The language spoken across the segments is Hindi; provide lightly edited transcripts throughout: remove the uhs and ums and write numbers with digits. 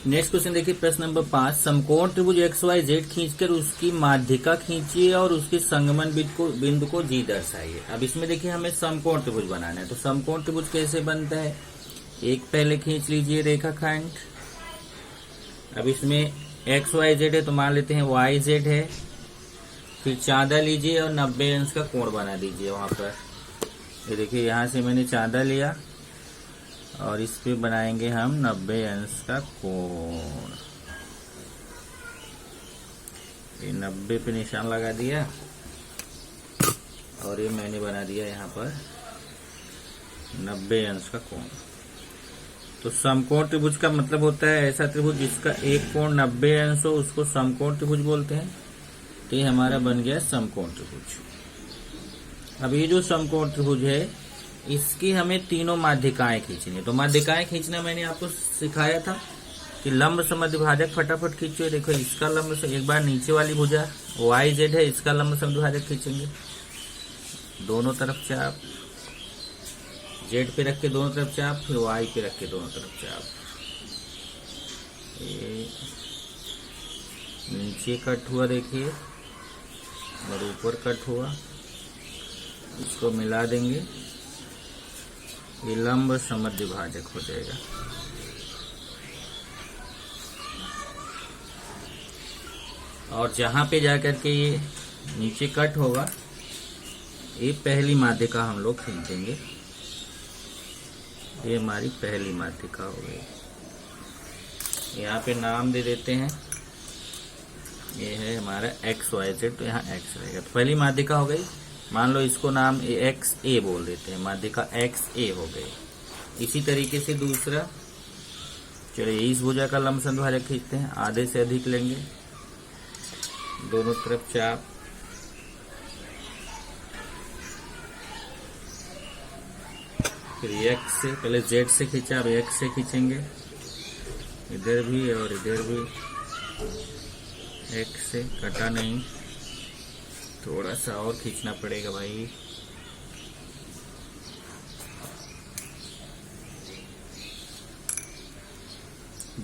नेक्स्ट क्वेश्चन देखिए, प्रश्न नंबर 5। समकोण त्रिभुज एक्स वाई जेड खींचकर उसकी माध्यिका खींचिए और उसके संगमन बिंदु को जी दर्शाइए। अब इसमें देखिए हमें समकोण त्रिभुज बनाना है, तो समकोण त्रिभुज कैसे बनता है, एक पहले खींच लीजिए रेखाखंड। अब इसमें एक्स वाई जेड है तो मान लेते हैं वाई जेड है, फिर चांदा लीजिए और 90 अंश का कोण बना दीजिए वहां पर। ये देखिए यहाँ से मैंने चांदा लिया और इस पे बनाएंगे हम 90 अंश का कोण। ये 90 पे निशान लगा दिया और ये मैंने बना दिया यहाँ पर 90 अंश का कोण। तो समकोण त्रिभुज का मतलब होता है ऐसा त्रिभुज जिसका एक कोण 90 अंश हो, उसको समकोण त्रिभुज बोलते हैं। तो ये हमारा बन गया समकोण त्रिभुज। अब ये जो समकोण त्रिभुज है इसकी हमें तीनों माध्यिकाएं खींचनी है। तो माध्यिकाएं खींचना मैंने आपको सिखाया था कि लंब समद्विभाजक फटाफट खींचो। देखो इसका लंब से एक बार नीचे वाली भुजा वाई जेड है, इसका लंब समद्विभाजक खींचेंगे, दोनों तरफ चाप, जेड पे रख के दोनों तरफ चाप, फिर वाई पे रख के दोनों तरफ चाप। ये नीचे कट हुआ देखिए और ऊपर कट हुआ, इसको मिला देंगे, ये लंब समद्विभाजक हो जाएगा। और जहां पे जाकर के ये नीचे कट होगा ये पहली माध्यिका हम लोग खींच देंगे। ये हमारी पहली माध्यिका हो गई। यहाँ पे नाम दे देते हैं, ये है हमारा एक्स वाई जेड, तो यहाँ एक्स रहेगा। तो पहली माध्यिका हो गई, मान लो इसको नाम एक्स ए बोल देते हैं, माध्यिका एक्स ए हो गई। इसी तरीके से दूसरा, चलिए इस भुजा का लंब समद्विभाजक खींचते हैं, आधे से अधिक लेंगे, दोनों तरफ चाप, फिर एक्स से, पहले जेड से खींचा अब एक्स से खींचेंगे, इधर भी और इधर भी एक्स से, कटा नहीं, थोड़ा सा और खींचना पड़ेगा भाई।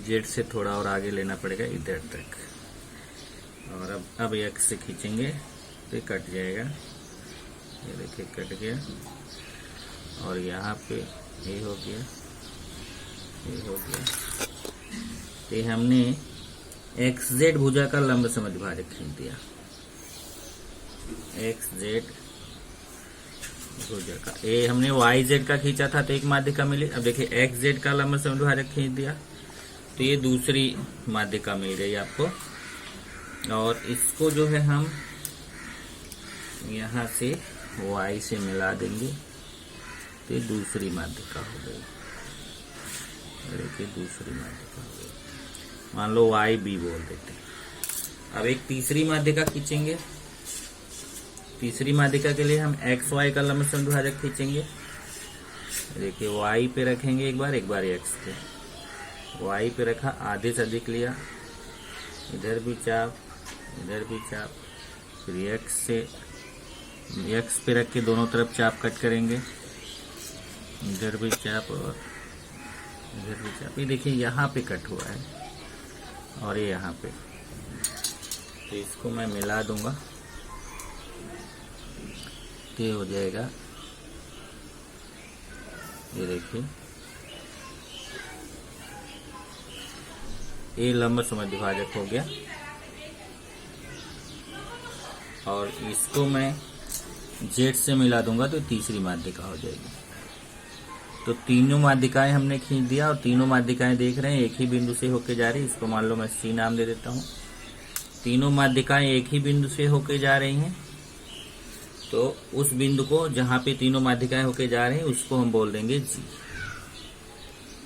जेड से थोड़ा और आगे लेना पड़ेगा इधर तक, और अब एक्स से खींचेंगे तो ये कट जाएगा। ये देखिए कट गया, और यहाँ पे ये हो गया, ये हो गया। ये हमने एक्स जेड भुजा का लंब समद्विभाजक खींच दिया, एक्स जेड भुजा का। ये हमने वाई जेड का खींचा था तो एक माध्यिका मिली। अब देखिए एक्स जेड का लंब समद्विभाजक खींच दिया तो ये दूसरी माध्यिका मिल गई आपको। और इसको जो है हम यहाँ से वाई से मिला देंगे तो ये दूसरी माध्यिका हो गई। देखिए दूसरी माध्यिका हो गई, मान लो वाई बी बोल देते। अब एक तीसरी माध्यिका खींचेंगे, तीसरी माध्यिका के लिए हम एक्स वाई का लंब समद्विभाजक खींचेंगे। देखिए वाई पे रखेंगे एक बार एक्स पे, वाई पे रखा, आधे से अधिक लिया, इधर भी चाप, इधर भी चाप, फिर एक्स से एक्स पे रख के दोनों तरफ चाप कट करेंगे, इधर भी चाप और इधर भी चाप। ये देखिए यहाँ पे कट हुआ है और ये यहाँ पे, तो इसको मैं मिला दूंगा तो ये हो जाएगा। ये देखिए ये लंब समद्विभाजक हो गया, और इसको मैं जेड से मिला दूंगा तो तीसरी माध्यिका हो जाएगी। तो तीनों माध्यिकाएं हमने खींच दिया, और तीनों माध्यिकाएं देख रहे हैं एक ही बिंदु से होके जा रही है। इसको मान लो मैं सी नाम दे देता हूँ। तीनों माध्यिकाएं एक ही बिंदु से होके जा रही हैं, तो उस बिंदु को जहां पे तीनों माध्यिकाएं होके जा रही हैं उसको हम बोल देंगे जी।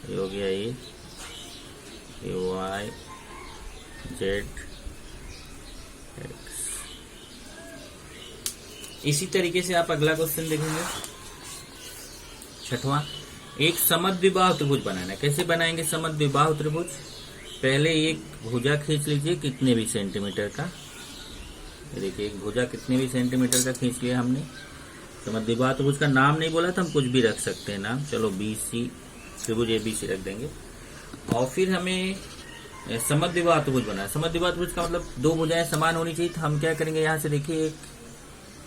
ये हो गया ये वाई जेड एक्स। इसी तरीके से आप अगला क्वेश्चन देखेंगे, छठवां। एक समद्विबाहु त्रिभुज बनाना है। कैसे बनाएंगे समद्विबाहु त्रिभुज? पहले एक भुजा खींच लीजिए कितने भी सेंटीमीटर का। देखिए एक भुजा कितने भी सेंटीमीटर का खींच लिया हमने। समद्विबाहु त्रिभुज का नाम नहीं बोला था, हम कुछ भी रख सकते हैं नाम। चलो BC त्रिभुज ABC रख देंगे। और फिर हमें समद्विबाहु त्रिभुज बना है। समद्विबाहु त्रिभुज का मतलब दो भुजाएं समान होनी चाहिए। तो हम क्या करेंगे, यहाँ से देखिए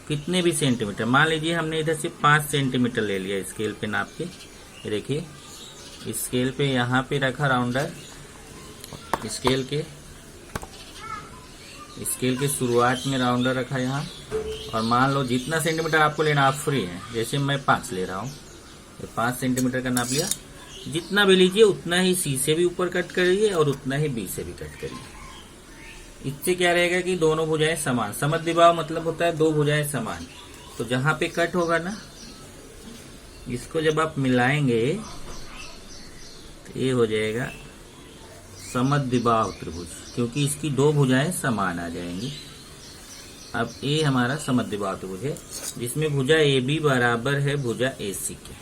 कितने भी सेंटीमीटर, मान लीजिए हमने इधर से 5 सेंटीमीटर ले लिया स्केल पे नाप के। ये देखिए स्केल पे यहाँ पे रखा राउंडर, स्केल के शुरुआत में राउंडर रखा यहाँ, और मान लो जितना सेंटीमीटर आपको लेना आप फ्री है। जैसे मैं 5 ले रहा हूँ, 5 सेंटीमीटर का नाप लिया। जितना भी लीजिए उतना ही सी से भी ऊपर कट करिए और उतना ही बी से भी कट करिए। इससे क्या रहेगा कि दोनों भुजाएं समान। समद्विबाहु मतलब होता है दो भुजाएं समान। तो जहां पे कट होगा ना, इसको जब आप मिलाएंगे तो ये हो जाएगा समद्विबाहु त्रिभुज, क्योंकि इसकी दो भुजाएं समान आ जाएंगी। अब ये हमारा समद्विबाहु त्रिभुज है, जिसमें भुजा ए बी बराबर है भुजा ए सी के।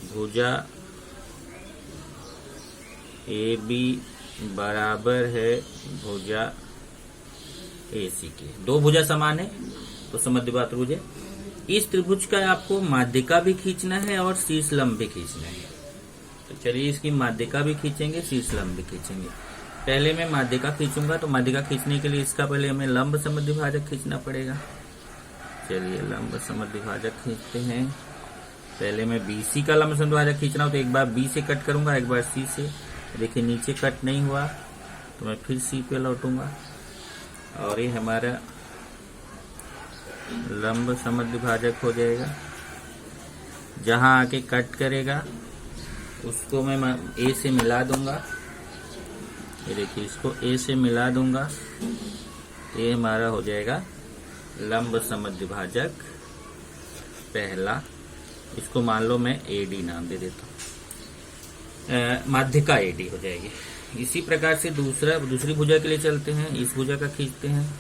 भुजा ए बी बराबर है भुजा ए सी के। दो भुजा समान है तो समद्विबाहु त्रिभुज है। इस त्रिभुज का आपको माध्यिका भी खींचना है और शीर्ष लंब भी खींचना है। तो चलिए इसकी माध्यिका भी खींचेंगे, शीर्ष लंब भी खींचेंगे। पहले मैं माध्यिका खींचूंगा, तो माध्यिका खींचने के लिए इसका पहले हमें लंब समद्विभाजक खींचना पड़ेगा। चलिए लंब समद्विभाजक खींचते हैं। पहले मैं BC का लंब समद्विभाजक खींच रहा हूं, तो एक बार B से कट करूंगा, एक बार C से। देखिए नीचे कट नहीं हुआ तो मैं फिर C पे लौटूंगा, और ये हमारा लंब समद्विभाजक हो जाएगा। जहां आके कट करेगा उसको मैं A से मिला दूंगा। ये देखिए इसको A से मिला दूंगा, ये हमारा हो जाएगा लंब समद्विभाजक पहला। इसको मान लो मैं AD नाम दे देता हूँ, माध्यिका AD हो जाएगी। इसी प्रकार से दूसरी भुजा के लिए चलते हैं। इस भुजा का खींचते हैं,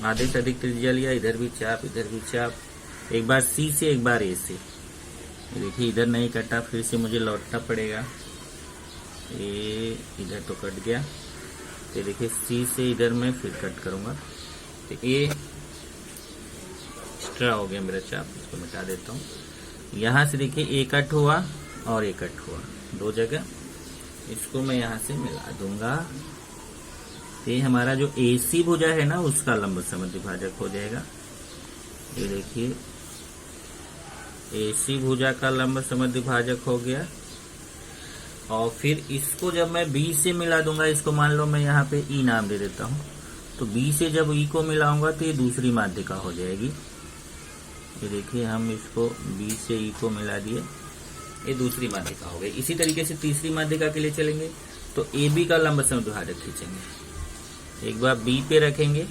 आधे से अधिक त्रिज्या लिया, इधर भी चाप इधर भी चाप, एक बार C से एक बार A से। देखिए इधर नहीं कटा, फिर से मुझे लौटना पड़ेगा। ये इधर तो कट गया, तो देखिए C से इधर मैं फिर कट करूंगा, तो ये एक्स्ट्रा हो गया मेरा चाप, इसको मिटा देता हूँ। यहाँ से देखिए ए कट हुआ और ए कट हुआ दो जगह, इसको मैं यहाँ से मिला दूंगा। ये हमारा जो AC भुजा है ना, उसका लंब समद्विभाजक हो जाएगा। ये देखिए AC भुजा का लंब समद्विभाजक हो गया। और फिर इसको जब मैं B से मिला दूंगा, इसको मान लो मैं यहाँ पे E नाम दे देता हूँ, तो B से जब E को मिलाऊंगा तो ये दूसरी माध्यिका हो जाएगी। ये देखिए हम इसको B से E को मिला दिए, ये दूसरी माध्यिका हो गई। इसी तरीके से तीसरी माध्यिका के लिए चलेंगे, तो AB का लंब समद्विभाजक खींचेंगे। एक बार B पे रखेंगे,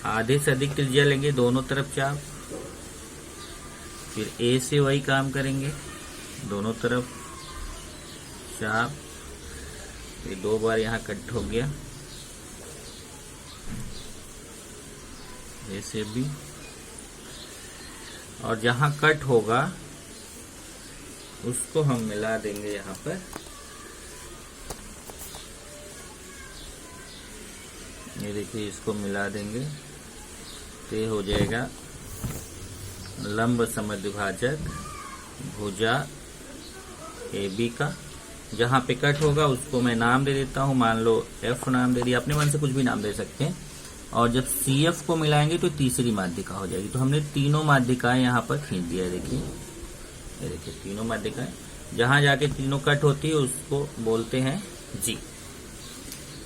आधे से अधिक त्रिज्या लेंगे, दोनों तरफ चाप, फिर A से वही काम करेंगे, दोनों तरफ चाप। ये दो बार यहाँ कट हो गया, ऐसे भी। और जहां कट होगा उसको हम मिला देंगे यहाँ पर। ये देखिए इसको मिला देंगे, तो ये हो जाएगा लंब समद्विभाजक भुजा AB का। जहां पे कट होगा उसको मैं नाम दे देता हूं, मान लो F नाम दे दिया, अपने मन से कुछ भी नाम दे सकते हैं। और जब CF को मिलाएंगे तो तीसरी माध्यिका हो जाएगी। तो हमने तीनों माध्यिकाएं यहाँ पर खींच दिया। देखिए ये देखिए तीनों माध्यिकाएं, जहां जाके तीनों कट होती है उसको बोलते हैं G।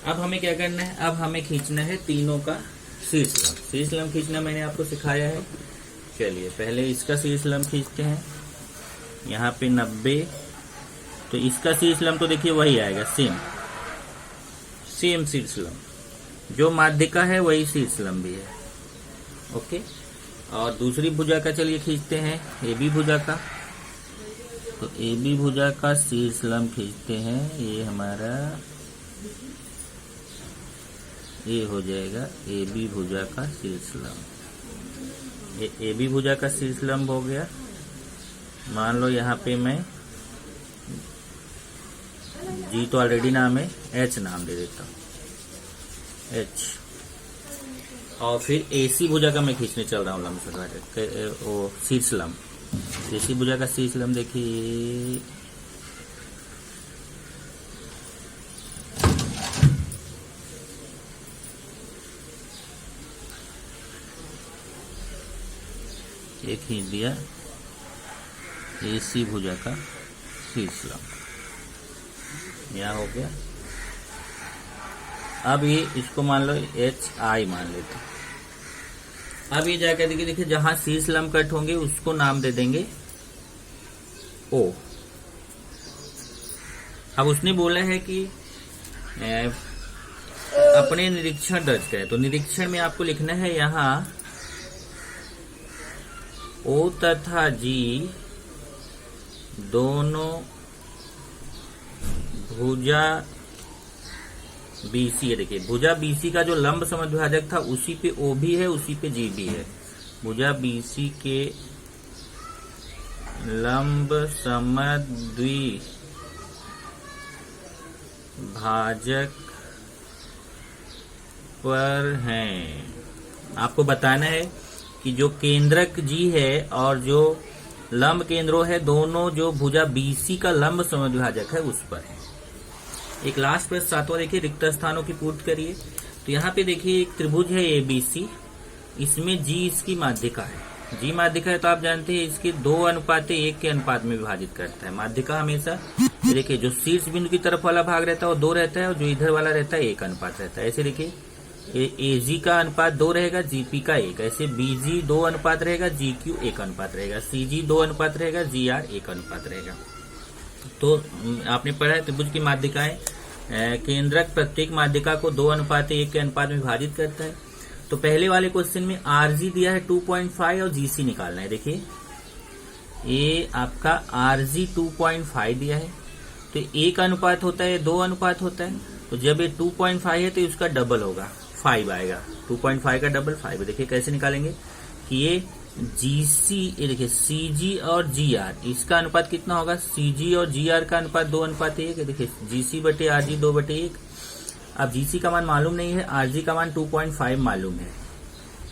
अब हमें क्या करना है, अब हमें खींचना है तीनों का शीर्ष लंब। शीर्ष लंब खींचना मैंने आपको सिखाया है। चलिए पहले इसका शीर्ष लंब खींचते हैं। यहाँ पे 90, तो इसका शीर्ष लंब तो देखिए वही आएगा, सेम शीर्ष लंब, जो माध्यिका है वही शीर्ष लंब भी है। ओके, और दूसरी भुजा का चलिए खींचते हैं, AB भुजा का। तो AB भुजा का शीर्ष लंब खींचते हैं। ये हमारा ये हो जाएगा AB भुजा का शीर्ष लंब। ये AB भुजा का शीर्ष लंब हो गया। मान लो यहाँ पे मैं G तो ऑलरेडी नाम है, H नाम दे देता हूँ, H। और फिर AC भुजा का मैं खींचने चल रहा हूँ लंब समद्विभाजक, वो शीर्ष लंब। AC भुजा का शीर्ष लंब देखिए एक खींच दिया AC भुजा का शीर्ष लंब, यह हो गया। अब ये इसको मान लो HI मान लेते। अब ये जाकर देखिए जहां शीर्ष लंब कट होंगे उसको नाम दे देंगे O। अब उसने बोला है कि अपने निरीक्षण दर्ज करें, तो निरीक्षण में आपको लिखना है यहां O तथा G दोनों भुजा BC है। देखिए भुजा BC का जो लंब समद्विभाजक था उसी पे O भी है, उसी पे G भी है। भुजा BC के लंब समद्विभाजक पर हैं। आपको बताना है कि जो केंद्रक G है और जो लंब केंद्रों है दोनों जो भुजा BC का लंब समद्विभाजक है उस पर है। एक लास्ट प्रश्न 7वां देखिए, रिक्त स्थानों की पूर्ति करिए। तो यहाँ पे देखिए एक त्रिभुज है ABC, इसमें G इसकी माध्यिका है। G माध्यिका है तो आप जानते हैं इसके 2:1 के अनुपात में विभाजित करता है। माध्यिका हमेशा देखिए जो शीर्ष बिंदु की तरफ वाला भाग रहता है वो 2 रहता है और जो इधर वाला रहता है 1 अनुपात रहता है। ऐसे देखिए AG का अनुपात 2 रहेगा, GP का 1। ऐसे BG 2 अनुपात रहेगा, GQ 1 अनुपात रहेगा, CG 2 अनुपात रहेगा, GR 1 अनुपात रहेगा। तो आपने पढ़ा है त्रिभुज की माध्यिकाएं, केंद्रक प्रत्येक माध्यिका को 2:1 के अनुपात में विभाजित करता है। तो पहले वाले क्वेश्चन में RG दिया है 2.5 और GC निकालना है। देखिए ये आपका RG 2.5 दिया है, तो 1 अनुपात होता है, 2 अनुपात होता है। तो जब ये 2.5 है तो उसका डबल होगा, 5 आएगा। 2.5 का डबल 5। देखिए कैसे निकालेंगे कि ये GC, ये देखिए CG और GR इसका अनुपात कितना होगा, CG और GR का अनुपात 2:1। देखिए GC बटे RG 2/1। अब GC का मान मालूम नहीं है, RG का मान 2.5 मालूम है।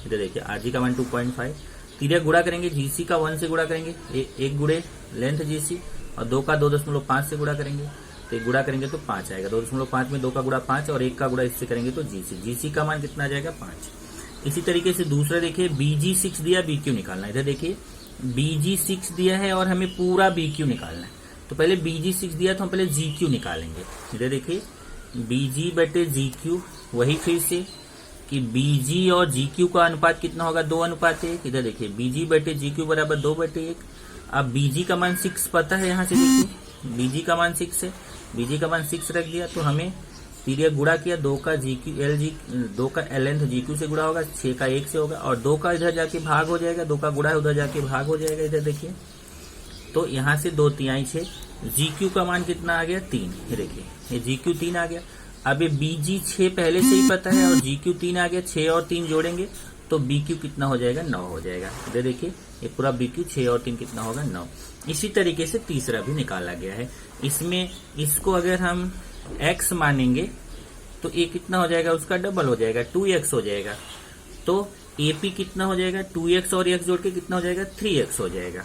इधर देखिए RG का मान 2.5, तिर्यक गुणा करेंगे, GC का 1 से गुणा करेंगे, 1 गुणे लेंथ GC, और 2 का 2.5 से गुणा करेंगे, तो गुणा करेंगे तो 5 आएगा। 2.5 में 2 का गुणा 5 और 1 का गुणा इससे करेंगे तो GC का मान कितना आ जाएगा, 5। इसी तरीके से दूसरा देखिए BG 6 दिया, BQ निकालना है। इधर देखिए BG 6 दिया है और हमें पूरा BQ निकालना है। तो पहले BG 6 दिया तो हम पहले GQ निकालेंगे। इधर देखिए BG बटे GQ, वही फिर से कि BG और GQ का अनुपात कितना होगा, 2:1। इधर देखिए BG बटे GQ बराबर 2/1। अब BG का मान 6 पता है, यहाँ से देखिए BG का मान 6 है, BG का मान 6 रख दिया तो हमें तिर्यक गुणा किया, 2 का लेंथ GQ से गुणा होगा, 6 का 1 से होगा, और 2 का इधर जाके भाग हो जाएगा, 2 का गुणा उधर जाके भाग हो जाएगा। इधर देखिए तो यहाँ से 2×3 6, GQ का मान कितना आ गया, 3। ये देखिए ये GQ 3 आ गया। अब ये BG 6 पहले से ही पता है और GQ 3 आ गया, 6 और 3 जोड़ेंगे तो BQ कितना हो जाएगा, 9 हो जाएगा। इधर देखिए ये पूरा BQ 6 और 3 कितना होगा, 9। इसी तरीके से तीसरा भी निकाला गया है। इसमें इसको अगर हम x मानेंगे तो ये कितना हो जाएगा, उसका डबल हो जाएगा, 2x हो जाएगा। तो AP कितना हो जाएगा, 2x और x जोड़ के कितना हो जाएगा, 3x हो जाएगा।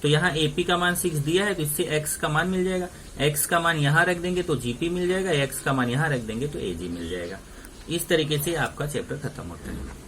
तो यहाँ AP का मान 6 दिया है तो इससे x का मान मिल जाएगा। x का मान यहाँ रख देंगे तो GP मिल जाएगा, x का मान यहाँ रख देंगे तो AG मिल जाएगा। इस तरीके से आपका चैप्टर खत्म होता है।